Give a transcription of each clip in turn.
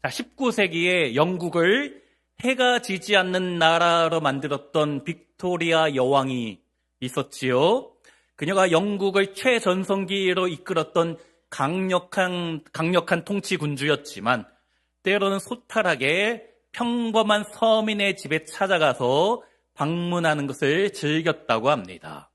자, 19세기에 영국을 해가 지지 않는 나라로 만들었던 빅토리아 여왕이 있었지요. 그녀가 영국을 최전성기로 이끌었던 강력한 통치 군주였지만 때로는 소탈하게 평범한 서민의 집에 찾아가서 방문하는 것을 즐겼다고 합니다.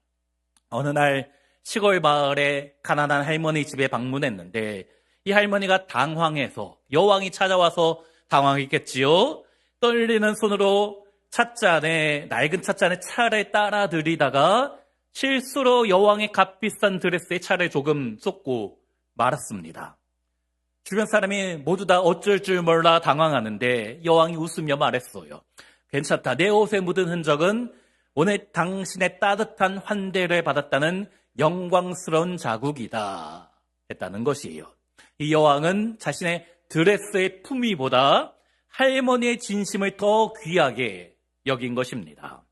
어느 날 시골 마을에 가난한 할머니 집에 방문했는데 이 할머니가 당황해서 여왕이 찾아와서 당황했겠지요. 떨리는 손으로 낡은 찻잔에 차를 따라 들이다가 실수로 여왕의 값비싼 드레스에 차를 조금 쏟고 말았습니다. 주변 사람이 모두 다 어쩔 줄 몰라 당황하는데 여왕이 웃으며 말했어요. 괜찮다. 내 옷에 묻은 흔적은 오늘 당신의 따뜻한 환대를 받았다는 영광스러운 자국이다 했다는 것이에요. 이 여왕은 자신의 드레스의 품위보다 할머니의 진심을 더 귀하게 여긴 것입니다.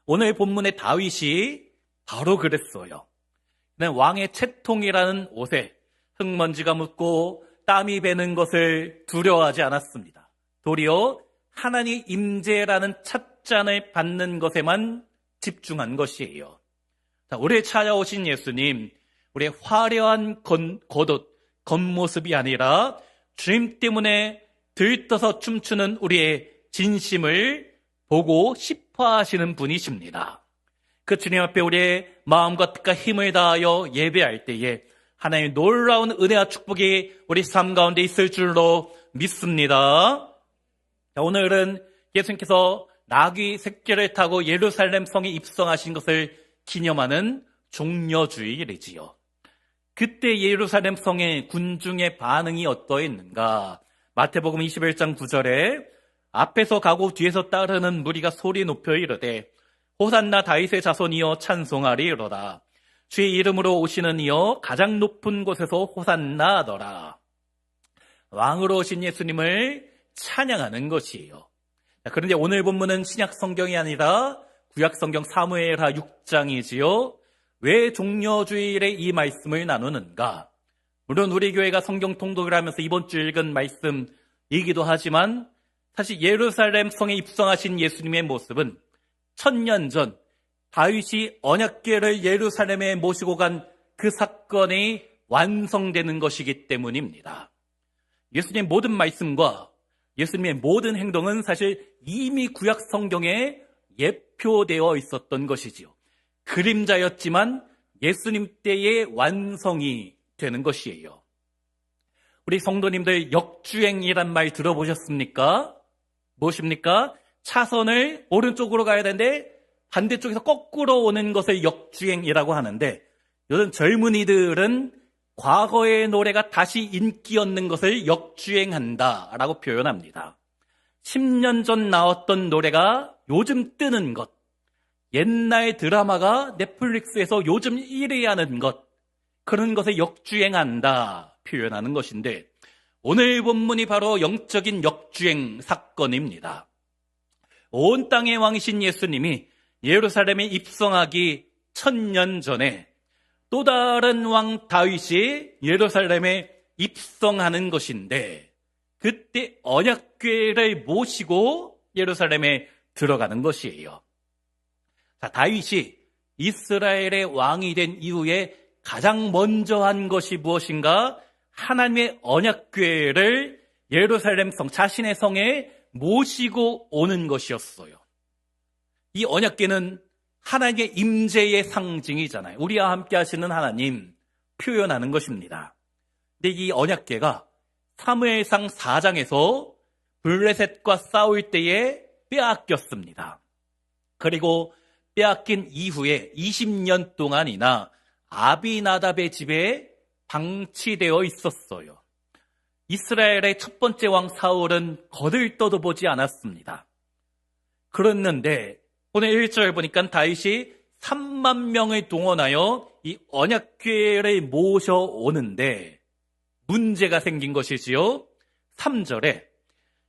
오늘 본문의 다윗이 바로 그랬어요. 왕의 채통이라는 옷에 흙먼지가 묻고 땀이 배는 것을 두려워하지 않았습니다. 도리어 하나님 임재라는 찻잔을 받는 것에만 집중한 것이에요. 자, 우리를 찾아오신 예수님, 우리의 화려한 겉모습이 아니라 주님 때문에 들떠서 춤추는 우리의 진심을 보고 싶어 하시는 분이십니다. 그 주님 앞에 우리의 마음과 뜻과 힘을 다하여 예배할 때에 하나님의 놀라운 은혜와 축복이 우리 삶 가운데 있을 줄로 믿습니다. 자, 오늘은 예수님께서 나귀 새끼를 타고 예루살렘 성에 입성하신 것을 기념하는 종려주일이지요. 그때 예루살렘 성의 군중의 반응이 어떠했는가? 마태복음 21장 9절에 앞에서 가고 뒤에서 따르는 무리가 소리 높여 이르되 호산나 다윗의 자손이여 찬송하리로다. 주의 이름으로 오시는 이여 가장 높은 곳에서 호산나 하더라. 왕으로 오신 예수님을 찬양하는 것이에요. 그런데 오늘 본문은 신약 성경이 아니라 구약 성경 사무엘하 6장이지요. 왜 종려주일에 이 말씀을 나누는가? 물론 우리 교회가 성경 통독을 하면서 이번 주 읽은 말씀이기도 하지만 사실 예루살렘 성에 입성하신 예수님의 모습은 1000년 전 다윗이 언약궤를 예루살렘에 모시고 간 그 사건이 완성되는 것이기 때문입니다. 예수님의 모든 말씀과 예수님의 모든 행동은 사실 이미 구약 성경에 예표되어 있었던 것이지요. 그림자였지만 예수님 때의 완성이 되는 것이에요. 우리 성도님들 역주행이란 말 들어보셨습니까? 무엇입니까? 차선을 오른쪽으로 가야 되는데 반대쪽에서 거꾸로 오는 것을 역주행이라고 하는데 요즘 젊은이들은 과거의 노래가 다시 인기 얻는 것을 역주행한다라고 표현합니다. 10년 전 나왔던 노래가 요즘 뜨는 것, 옛날 드라마가 넷플릭스에서 요즘 1위 하는 것, 그런 것을 역주행한다 표현하는 것인데 오늘 본문이 바로 영적인 역주행 사건입니다. 온 땅의 왕이신 예수님이 예루살렘에 입성하기 1000년 전에 또 다른 왕 다윗이 예루살렘에 입성하는 것인데 그때 언약궤를 모시고 예루살렘에 들어가는 것이에요. 자, 다윗이 이스라엘의 왕이 된 이후에 가장 먼저 한 것이 무엇인가? 하나님의 언약궤를 예루살렘 성, 자신의 성에 모시고 오는 것이었어요. 이 언약궤는 하나님의 임재의 상징이잖아요. 우리와 함께 하시는 하나님 표현하는 것입니다. 근데 이 언약궤가 사무엘상 4장에서 블레셋과 싸울 때에 빼앗겼습니다. 그리고 빼앗긴 이후에 20년 동안이나 아비나답의 집에 방치되어 있었어요. 이스라엘의 첫 번째 왕 사울은 거들떠도 보지 않았습니다. 그랬는데 오늘 1절 보니까 다윗이 3만 명을 동원하여 이 언약궤를 모셔오는데 문제가 생긴 것이지요. 3절에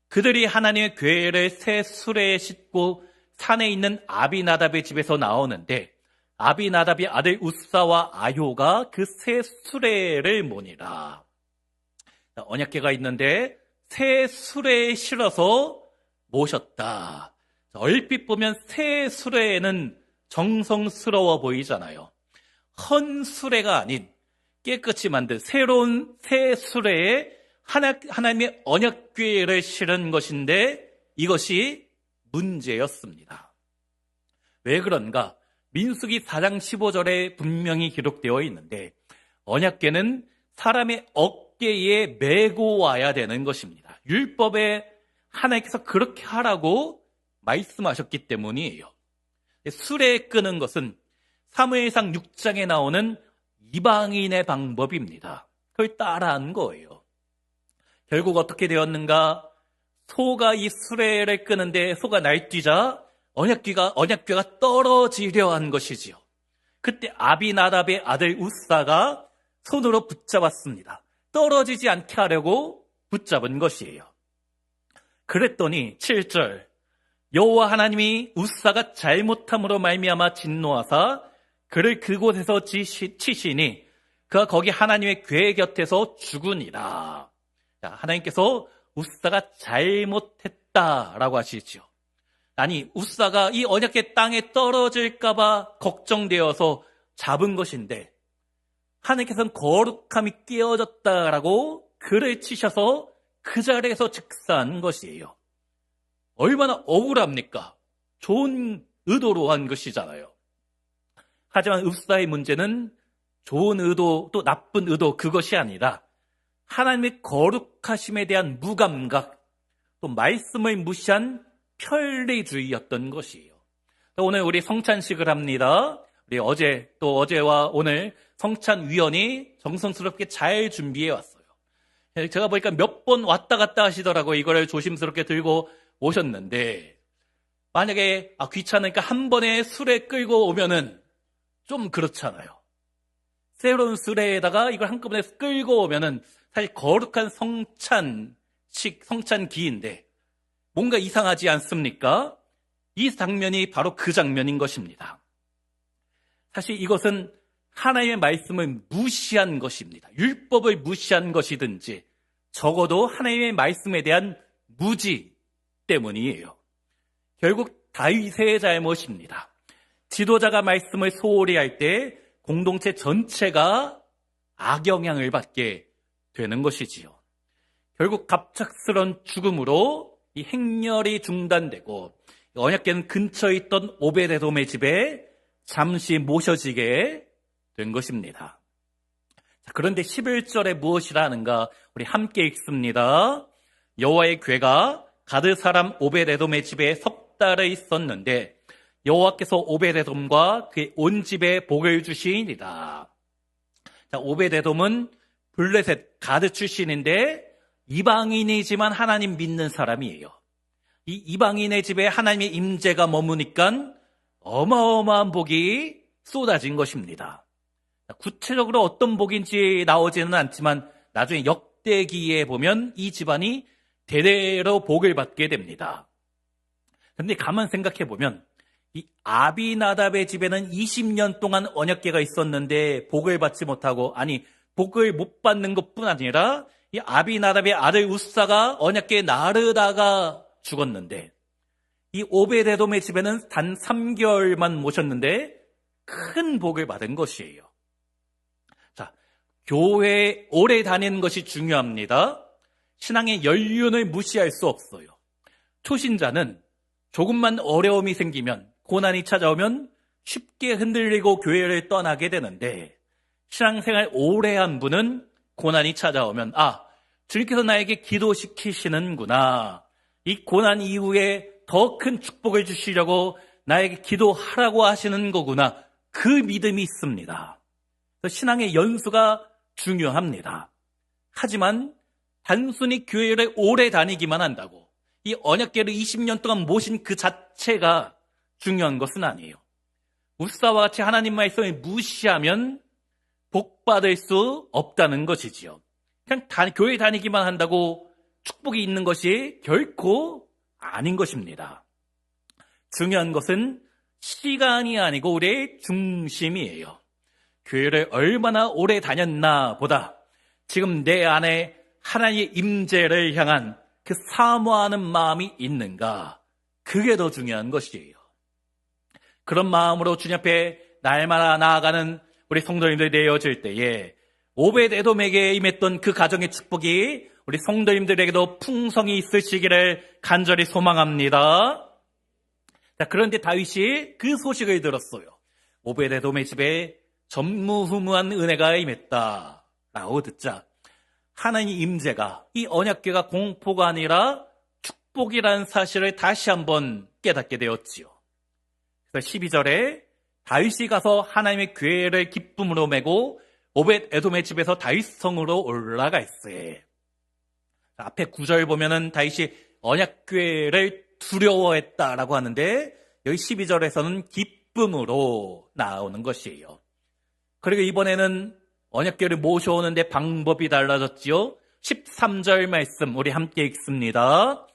그들이 하나님의 궤를 새 수레에 싣고 산에 있는 아비나답의 집에서 나오는데 아비나답의 아들 우사와 아효가 그 새 수레를 모니라. 언약궤가 있는데 새 수레에 실어서 모셨다. 얼핏 보면 새 수레에는 정성스러워 보이잖아요. 헌 수레가 아닌 깨끗이 만든 새로운 새 수레에 하나님의 언약궤를 실은 것인데 이것이 문제였습니다. 왜 그런가? 민수기 4장 15절에 분명히 기록되어 있는데 언약궤는 사람의 어깨에 메고 와야 되는 것입니다. 율법에 하나님께서 그렇게 하라고 말씀하셨기 때문이에요. 수레에 끄는 것은 사무엘상 6장에 나오는 이방인의 방법입니다. 그걸 따라한 거예요. 결국 어떻게 되었는가? 소가 이 수레를 끄는데 소가 날뛰자 언약궤가 떨어지려 한 것이지요. 그때 아비나답의 아들 우사가 손으로 붙잡았습니다. 떨어지지 않게 하려고 붙잡은 것이에요. 그랬더니 7절 여호와 하나님이 우사가 잘못함으로 말미암아 진노하사 그를 그곳에서 치시니 그가 거기 하나님의 궤 곁에서 죽으니라. 하나님께서 우사가 잘못했다라고 하시지요. 아니 우사가 이 언약궤 땅에 떨어질까 봐 걱정되어서 잡은 것인데 하나님께서는 거룩함이 깨어졌다라고 그를 치셔서 그 자리에서 즉사한 것이에요. 얼마나 억울합니까? 좋은 의도로 한 것이잖아요. 하지만 우사의 문제는 좋은 의도 또 나쁜 의도 그것이 아니라 하나님의 거룩하심에 대한 무감각 또 말씀을 무시한 편리주의였던 것이에요. 오늘 우리 성찬식을 합니다. 우리 어제와 오늘 성찬위원이 정성스럽게 잘 준비해 왔어요. 제가 보니까 몇 번 왔다 갔다 하시더라고요. 이거를 조심스럽게 들고 오셨는데 만약에 귀찮으니까 한 번에 수레 끌고 오면은 좀 그렇잖아요. 새로운 수레에다가 이걸 한꺼번에 끌고 오면은 사실 거룩한 성찬기인데 뭔가 이상하지 않습니까? 이 장면이 바로 그 장면인 것입니다. 사실 이것은 하나님의 말씀을 무시한 것입니다. 율법을 무시한 것이든지 적어도 하나님의 말씀에 대한 무지 때문이에요. 결국 다윗의 잘못입니다. 지도자가 말씀을 소홀히 할 때 공동체 전체가 악영향을 받게 되는 것이지요. 결국 갑작스런 죽음으로 이 행렬이 중단되고 언약궤는 근처에 있던 오베데돔의 집에 잠시 모셔지게 된 것입니다. 그런데 11절에 무엇이라 하는가? 우리 함께 읽습니다. 여호와의 궤가 가드 사람 오베데돔의 집에 석 달을 있었는데 여호와께서 오베데돔과 그의 온 집에 복을 주시니라. 오베데돔은 블레셋 가드 출신인데 이방인이지만 하나님 믿는 사람이에요. 이 이방인의 집에 하나님의 임재가 머무니까 어마어마한 복이 쏟아진 것입니다. 구체적으로 어떤 복인지 나오지는 않지만 나중에 역대기에 보면 이 집안이 대대로 복을 받게 됩니다. 그런데 가만 생각해 보면 이 아비나답의 집에는 20년 동안 언약궤가 있었는데 복을 받지 못하고 복을 못 받는 것뿐 아니라 이 아비나답의 아들 우사가 언약궤에 나르다가 죽었는데 이 오베데돔의 집에는 단 3개월만 모셨는데 큰 복을 받은 것이에요. 자, 교회에 오래 다니는 것이 중요합니다. 신앙의 연륜을 무시할 수 없어요. 초신자는 조금만 어려움이 생기면 고난이 찾아오면 쉽게 흔들리고 교회를 떠나게 되는데 신앙생활 오래 한 분은 고난이 찾아오면 주님께서 나에게 기도시키시는구나. 이 고난 이후에 더 큰 축복을 주시려고 나에게 기도하라고 하시는 거구나. 그 믿음이 있습니다. 신앙의 연수가 중요합니다. 하지만 단순히 교회를 오래 다니기만 한다고 이 언약궤를 20년 동안 모신 그 자체가 중요한 것은 아니에요. 우사와 같이 하나님 말씀을 무시하면 복받을 수 없다는 것이지요. 그냥 교회 다니기만 한다고 축복이 있는 것이 결코 아닌 것입니다. 중요한 것은 시간이 아니고 우리의 중심이에요. 교회를 얼마나 오래 다녔나 보다 지금 내 안에 하나님의 임재를 향한 그 사모하는 마음이 있는가? 그게 더 중요한 것이에요. 그런 마음으로 주님 앞에 날마다 나아가는 우리 성도님들이 되어질 때에 오벳에돔에게 임했던 그 가정의 축복이 우리 성도님들에게도 풍성히 있으시기를 간절히 소망합니다. 자, 그런데 다윗이 그 소식을 들었어요. 오벳에돔의 집에 전무후무한 은혜가 임했다라고 듣자 하나님의 임재가, 이 언약궤가 공포가 아니라 축복이라는 사실을 다시 한번 깨닫게 되었지요. 그래서 12절에 다윗이 가서 하나님의 궤를 기쁨으로 메고 오벳에돔의 집에서 다윗성으로 올라가 있어요. 앞에 9절 보면은 다윗이 언약궤를 두려워했다라고 하는데 여기 12절에서는 기쁨으로 나오는 것이에요. 그리고 이번에는 언약궤를 모셔오는데 방법이 달라졌지요. 13절 말씀 우리 함께 읽습니다.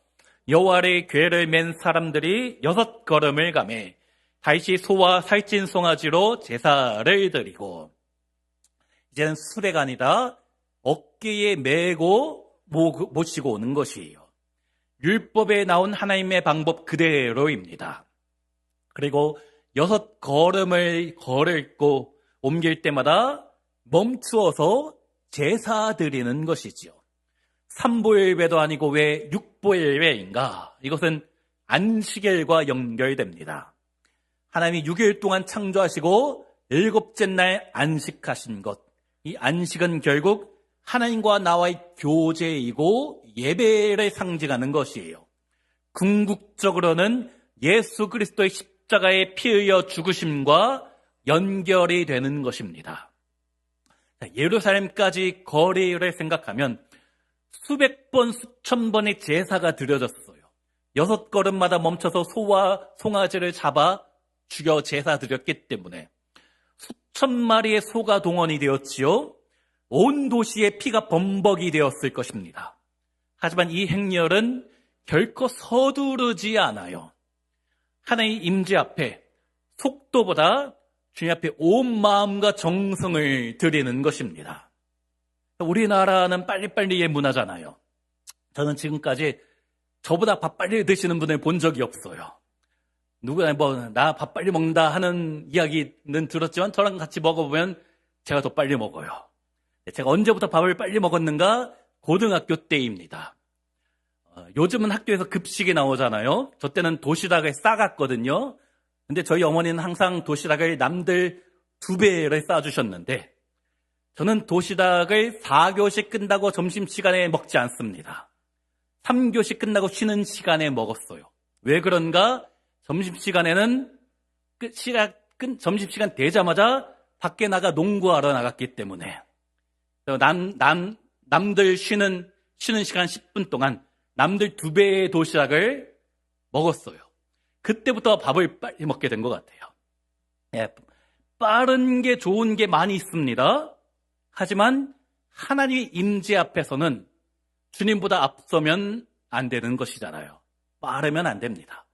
여호와의 궤를 맨 사람들이 6걸음을 가매 다윗이 소와 살찐 송아지로 제사를 드리고, 이제는 수레가 아니라 어깨에 메고 모시고 오는 것이에요. 율법에 나온 하나님의 방법 그대로입니다. 그리고 6걸음을 걸고 옮길 때마다 멈추어서 제사 드리는 것이지요. 3보일배도 아니고 왜 6보일배인가? 이것은 안식일과 연결됩니다. 하나님이 6일 동안 창조하시고 7째 날 안식하신 것, 이 안식은 결국 하나님과 나와의 교제이고 예배를 상징하는 것이에요. 궁극적으로는 예수 그리스도의 십자가에 피 흘려 죽으심과 연결이 되는 것입니다. 예루살렘까지 거리를 생각하면 수백 번, 수천 번의 제사가 드려졌어요. 6걸음마다 멈춰서 소와 송아지를 잡아 죽여 제사 드렸기 때문에 수천 마리의 소가 동원이 되었지요. 온 도시에 피가 범벅이 되었을 것입니다. 하지만 이 행렬은 결코 서두르지 않아요. 하나님의 임재 앞에 속도보다 주님 앞에 온 마음과 정성을 드리는 것입니다. 우리나라는 빨리빨리의 문화잖아요. 저는 지금까지 저보다 밥 빨리 드시는 분을 본 적이 없어요. 누구나 나 밥 빨리 먹는다 하는 이야기는 들었지만 저랑 같이 먹어보면 제가 더 빨리 먹어요. 제가 언제부터 밥을 빨리 먹었는가? 고등학교 때입니다. 요즘은 학교에서 급식이 나오잖아요. 저 때는 도시락을 싸갔거든요. 근데 저희 어머니는 항상 도시락을 남들 2배를 싸주셨는데 저는 도시락을 4교시 끝나고 점심시간에 먹지 않습니다. 3교시 끝나고 쉬는 시간에 먹었어요. 왜 그런가? 점심시간에는 점심시간 되자마자 밖에 나가 농구하러 나갔기 때문에 남들 쉬는 시간 10분 동안 남들 2배의 도시락을 먹었어요. 그때부터 밥을 빨리 먹게 된 것 같아요. 예, 빠른 게 좋은 게 많이 있습니다. 하지만 하나님의 임재 앞에서는 주님보다 앞서면 안 되는 것이잖아요. 빠르면 안 됩니다.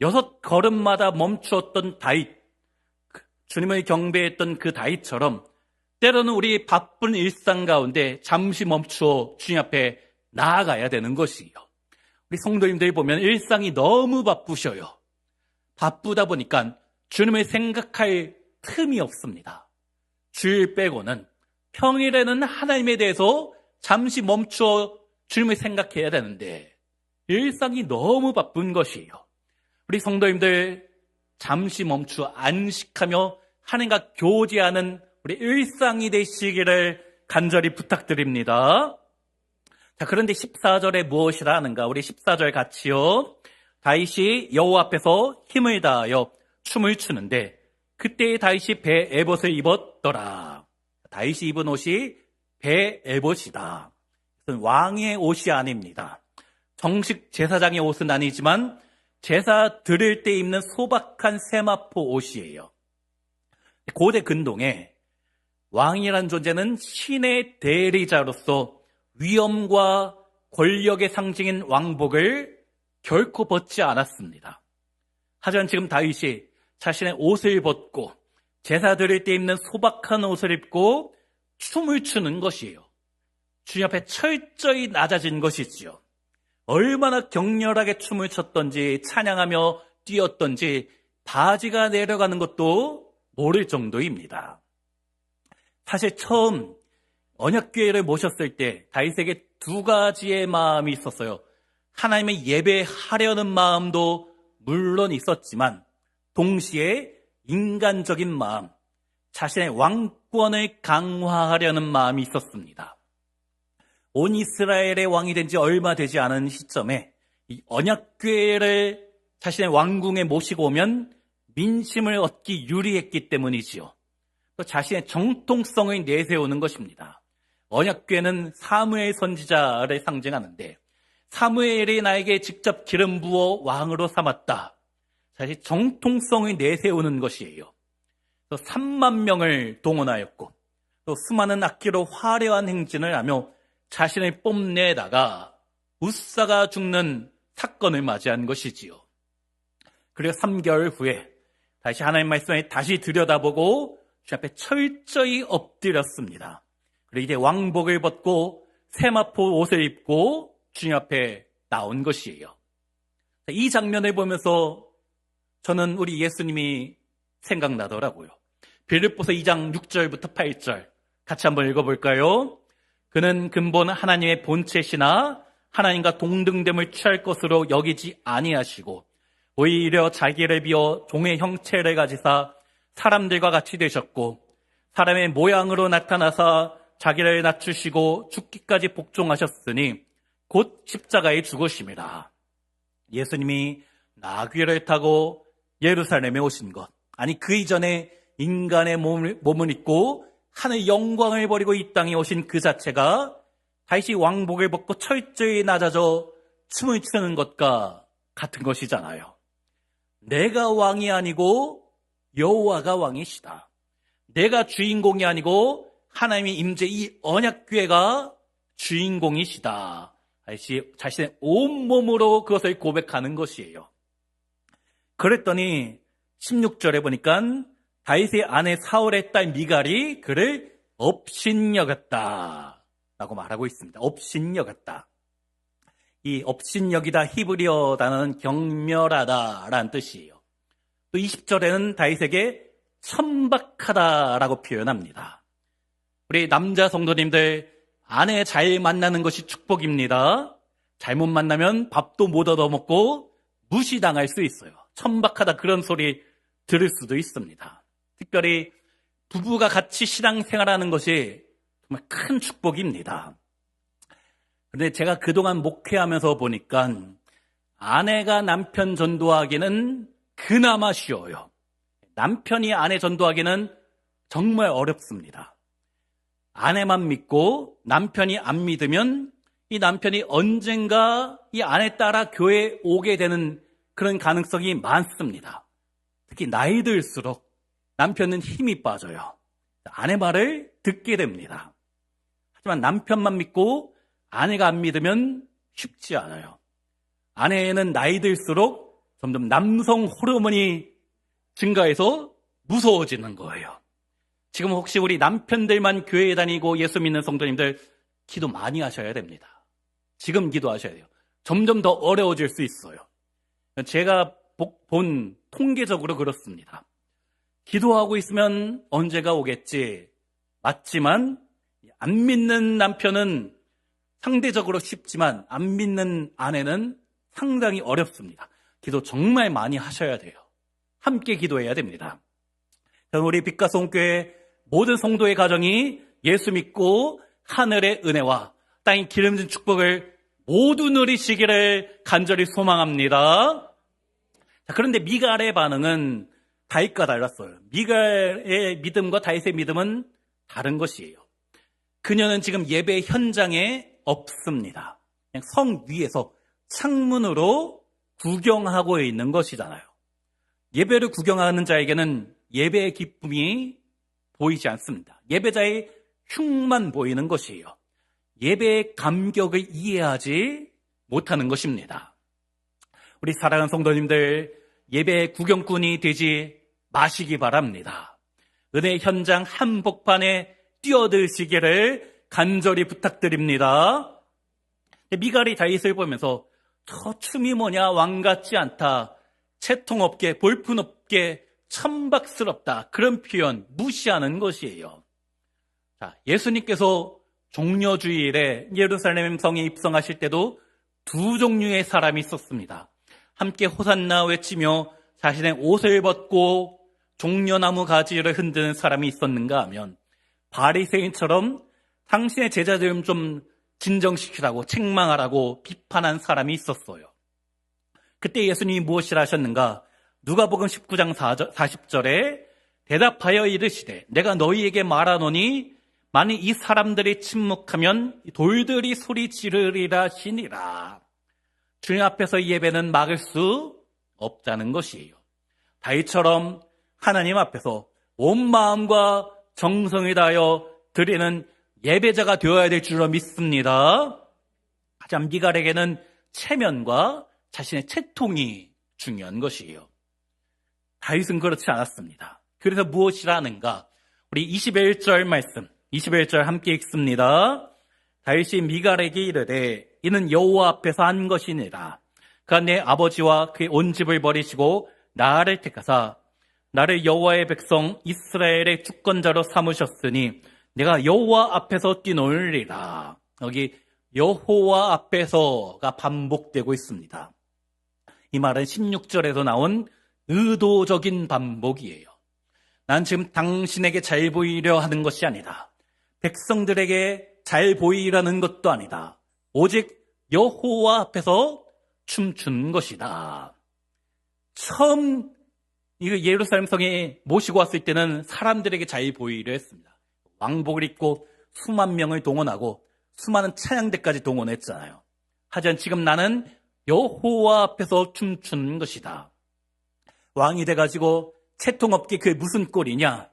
6걸음마다 멈추었던 다윗, 주님을 경배했던 그 다윗처럼 때로는 우리 바쁜 일상 가운데 잠시 멈추어 주님 앞에 나아가야 되는 것이에요. 우리 성도님들이 보면 일상이 너무 바쁘셔요. 바쁘다 보니까 주님을 생각할 틈이 없습니다. 주일 빼고는 평일에는 하나님에 대해서 잠시 멈추어 주님을 생각해야 되는데 일상이 너무 바쁜 것이에요. 우리 성도님들 잠시 멈추어 안식하며 하나님과 교제하는 우리 일상이 되시기를 간절히 부탁드립니다. 자, 그런데 14절에 무엇이라 하는가? 우리 14절 같이요. 다윗이 여호와 앞에서 힘을 다하여 춤을 추는데 그때 다윗이 배 에봇을 입었더라. 다윗이 입은 옷이 배 에봇이다. 왕의 옷이 아닙니다. 정식 제사장의 옷은 아니지만 제사 드릴 때 입는 소박한 세마포 옷이에요. 고대 근동에 왕이란 존재는 신의 대리자로서 위엄과 권력의 상징인 왕복을 결코 벗지 않았습니다. 하지만 지금 다윗이 자신의 옷을 벗고 제사 드릴 때 입는 소박한 옷을 입고 춤을 추는 것이에요. 주님 앞에 철저히 낮아진 것이지요. 얼마나 격렬하게 춤을 췄던지 찬양하며 뛰었던지 바지가 내려가는 것도 모를 정도입니다. 사실 처음 언약궤를 모셨을 때 다윗에게 두 가지의 마음이 있었어요. 하나님의 예배하려는 마음도 물론 있었지만 동시에 인간적인 마음, 자신의 왕권을 강화하려는 마음이 있었습니다. 온 이스라엘의 왕이 된 지 얼마 되지 않은 시점에 이 언약궤를 자신의 왕궁에 모시고 오면 민심을 얻기 유리했기 때문이지요. 또 자신의 정통성을 내세우는 것입니다. 언약궤는 사무엘 선지자를 상징하는데 사무엘이 나에게 직접 기름 부어 왕으로 삼았다. 사실 정통성을 내세우는 것이에요. 또 3만 명을 동원하였고 또 수많은 악기로 화려한 행진을 하며 자신을 뽐내다가 웃사가 죽는 사건을 맞이한 것이지요. 그리고 3개월 후에 다시 하나님 말씀을 다시 들여다보고 주님 앞에 철저히 엎드렸습니다. 그리고 이제 왕복을 벗고 세마포 옷을 입고 주님 앞에 나온 것이에요. 이 장면을 보면서 저는 우리 예수님이 생각나더라고요. 빌립보서 2장 6절부터 8절 같이 한번 읽어볼까요? 그는 근본 하나님의 본체시나 하나님과 동등됨을 취할 것으로 여기지 아니하시고 오히려 자기를 비워 종의 형체를 가지사 사람들과 같이 되셨고 사람의 모양으로 나타나사 자기를 낮추시고 죽기까지 복종하셨으니 곧 십자가에 죽으심이라. 예수님이 나귀를 타고 예루살렘에 오신 것, 아니 그 이전에 인간의 몸을 입고 하늘 영광을 버리고 이 땅에 오신 그 자체가 다시 왕복을 벗고 철저히 낮아져 춤을 추는 것과 같은 것이잖아요. 내가 왕이 아니고 여호와가 왕이시다. 내가 주인공이 아니고 하나님의 임재 이 언약궤가 주인공이시다. 다시 자신의 온몸으로 그것을 고백하는 것이에요. 그랬더니 16절에 보니까 다윗의 아내 사울의 딸 미갈이 그를 업신여겼다 라고 말하고 있습니다. 업신여겼다. 이 업신여기다 히브리어 단어는 경멸하다라는 뜻이에요. 또 20절에는 다윗에게 천박하다라고 표현합니다. 우리 남자 성도님들 아내 잘 만나는 것이 축복입니다. 잘못 만나면 밥도 못 얻어먹고 무시당할 수 있어요. 천박하다 그런 소리 들을 수도 있습니다. 특별히 부부가 같이 신앙생활하는 것이 정말 큰 축복입니다. 그런데 제가 그동안 목회하면서 보니까 아내가 남편 전도하기는 그나마 쉬워요. 남편이 아내 전도하기는 정말 어렵습니다. 아내만 믿고 남편이 안 믿으면 이 남편이 언젠가 이 아내 따라 교회에 오게 되는 그런 가능성이 많습니다. 특히 나이 들수록 남편은 힘이 빠져요. 아내 말을 듣게 됩니다. 하지만 남편만 믿고 아내가 안 믿으면 쉽지 않아요. 아내는 나이 들수록 점점 남성 호르몬이 증가해서 무서워지는 거예요. 지금 혹시 우리 남편들만 교회에 다니고 예수 믿는 성도님들 기도 많이 하셔야 됩니다. 지금 기도하셔야 돼요. 점점 더 어려워질 수 있어요. 제가 본 통계적으로 그렇습니다. 기도하고 있으면 언제가 오겠지. 맞지만 안 믿는 남편은 상대적으로 쉽지만 안 믿는 아내는 상당히 어렵습니다. 기도 정말 많이 하셔야 돼요. 함께 기도해야 됩니다. 우리 빛가성교회 모든 성도의 가정이 예수 믿고 하늘의 은혜와 땅의 기름진 축복을 모두 누리시기를 간절히 소망합니다. 그런데 미갈의 반응은 다윗과 달랐어요. 미갈의 믿음과 다윗의 믿음은 다른 것이에요. 그녀는 지금 예배 현장에 없습니다. 그냥 성 위에서 창문으로 구경하고 있는 것이잖아요. 예배를 구경하는 자에게는 예배의 기쁨이 보이지 않습니다. 예배자의 흉만 보이는 것이에요. 예배의 감격을 이해하지 못하는 것입니다. 우리 사랑하는 성도님들, 예배의 구경꾼이 되지 마시기 바랍니다. 은혜 현장 한복판에 뛰어들시기를 간절히 부탁드립니다. 미갈이 다윗을 보면서 저 춤이 뭐냐, 왕 같지 않다, 채통없게 볼품없게 천박스럽다, 그런 표현 무시하는 것이에요. 자, 예수님께서 종려주일에 예루살렘 성에 입성하실 때도 두 종류의 사람이 있었습니다. 함께 호산나 외치며 자신의 옷을 벗고 종려나무 가지를 흔드는 사람이 있었는가 하면 바리새인처럼 당신의 제자들 좀 진정시키라고 책망하라고 비판한 사람이 있었어요. 그때 예수님이 무엇이라 하셨는가? 누가복음 19장 40절에 대답하여 이르시되 내가 너희에게 말하노니 만일 이 사람들이 침묵하면 돌들이 소리 지르리라 하시니라. 주님 앞에서 예배는 막을 수 없다는 것이에요. 다윗처럼 하나님 앞에서 온 마음과 정성을 다하여 드리는 예배자가 되어야 될 줄로 믿습니다. 하지만 미갈에게는 체면과 자신의 채통이 중요한 것이에요. 다윗은 그렇지 않았습니다. 그래서 무엇이라 하는가? 우리 21절 말씀, 21절 함께 읽습니다. 다윗이 미갈에게 이르되 이는 여호와 앞에서 한 것이니라. 그가 내 아버지와 그의 온 집을 버리시고 나를 택하사 나를 여호와의 백성 이스라엘의 주권자로 삼으셨으니 내가 여호와 앞에서 뛰놀리라. 여기 여호와 앞에서가 반복되고 있습니다. 이 말은 16절에서 나온 의도적인 반복이에요. 난 지금 당신에게 잘 보이려 하는 것이 아니다. 백성들에게 잘 보이라는 것도 아니다. 오직 여호와 앞에서 춤춘 것이다. 처음 예루살렘 성에 모시고 왔을 때는 사람들에게 잘 보이려 했습니다. 왕복을 입고 수만 명을 동원하고 수많은 찬양대까지 동원했잖아요. 하지만 지금 나는 여호와 앞에서 춤추는 것이다. 왕이 돼가지고 채통없게 그게 무슨 꼴이냐?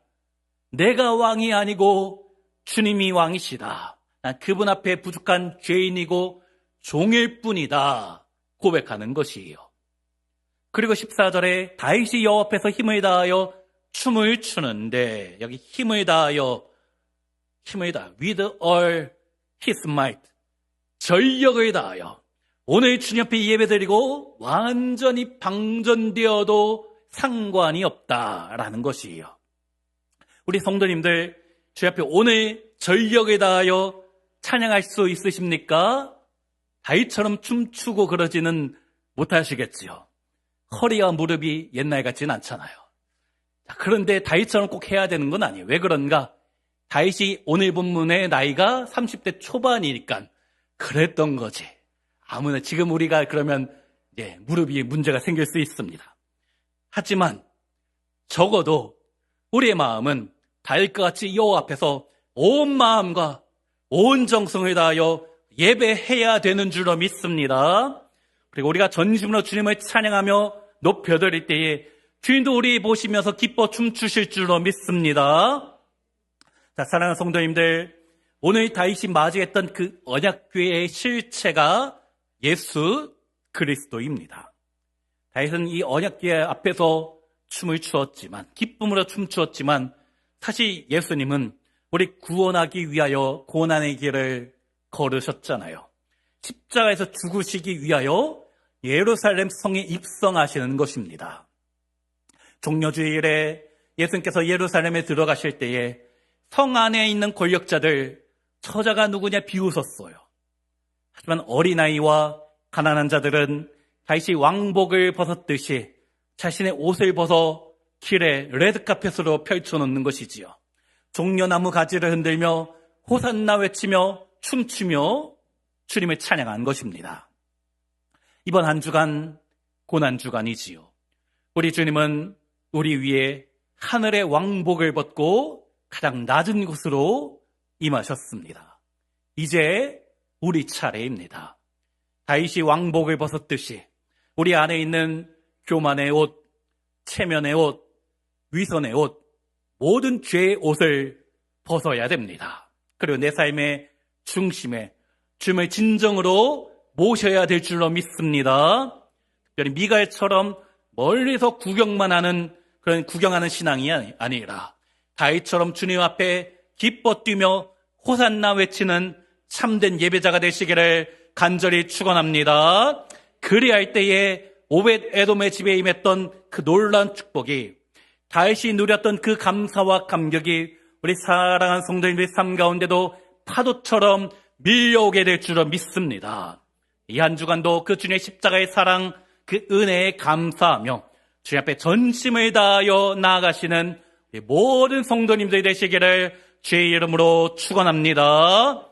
내가 왕이 아니고 주님이 왕이시다. 난 그분 앞에 부족한 죄인이고 종일 뿐이다 고백하는 것이에요. 그리고 14절에 다윗이 여호와 앞에서 힘을 다하여 춤을 추는데, 여기 힘을 다하여 with all his might, 전력을 다하여 오늘 주님 앞에 예배드리고 완전히 방전되어도 상관이 없다라는 것이에요. 우리 성도님들 주 앞에 오늘 전력을 다하여 찬양할 수 있으십니까? 다윗처럼 춤추고 그러지는 못하시겠지요. 허리와 무릎이 옛날 같지는 않잖아요. 그런데 다윗처럼 꼭 해야 되는 건 아니에요. 왜 그런가? 다윗이 오늘 본문의 나이가 30대 초반이니까 그랬던 거지. 아무나 지금 우리가 그러면 무릎이 문제가 생길 수 있습니다. 하지만 적어도 우리의 마음은 다윗과 같이 여호와 앞에서 온 마음과 온 정성을 다하여 예배해야 되는 줄로 믿습니다. 그리고 우리가 전심으로 주님을 찬양하며 높여드릴 때에 주님도 우리 보시면서 기뻐 춤추실 줄로 믿습니다. 자, 사랑하는 성도님들, 오늘 다윗이 맞이했던 그 언약궤의 실체가 예수 그리스도입니다. 다윗은 이 언약궤 앞에서 춤을 추었지만, 기쁨으로 춤추었지만, 사실 예수님은 우리 구원하기 위하여 고난의 길을 걸으셨잖아요. 십자가에서 죽으시기 위하여 예루살렘 성에 입성하시는 것입니다. 종려주일에 예수님께서 예루살렘에 들어가실 때에 성 안에 있는 권력자들, 저자가 누구냐 비웃었어요. 하지만 어린아이와 가난한 자들은 다윗이 왕복을 벗었듯이 자신의 옷을 벗어 길에 레드카펫으로 펼쳐놓는 것이지요. 종려나무 가지를 흔들며 호산나 외치며 춤추며 주님을 찬양한 것입니다. 이번 한 주간 고난주간이지요. 우리 주님은 우리 위에 하늘의 왕복을 벗고 가장 낮은 곳으로 임하셨습니다. 이제 우리 차례입니다. 다윗이 왕복을 벗었듯이 우리 안에 있는 교만의 옷, 체면의 옷, 위선의 옷, 모든 죄의 옷을 벗어야 됩니다. 그리고 내 삶의 중심에 주님을 진정으로 모셔야 될 줄로 믿습니다. 특별히 미갈처럼 멀리서 구경만 하는 그런 구경하는 신앙이 아니라 다윗처럼 주님 앞에 기뻐 뛰며 호산나 외치는 참된 예배자가 되시기를 간절히 축원합니다. 그리할 때에 오벳 에돔의 집에 임했던 그 놀라운 축복이, 다윗이 누렸던 그 감사와 감격이 우리 사랑하는 성도님들의 삶 가운데도 파도처럼 밀려오게 될 줄로 믿습니다. 이 한 주간도 그 주님의 십자가의 사랑, 그 은혜에 감사하며 주님 앞에 전심을 다하여 나아가시는 모든 성도님들이 되시기를 주의 이름으로 축원합니다.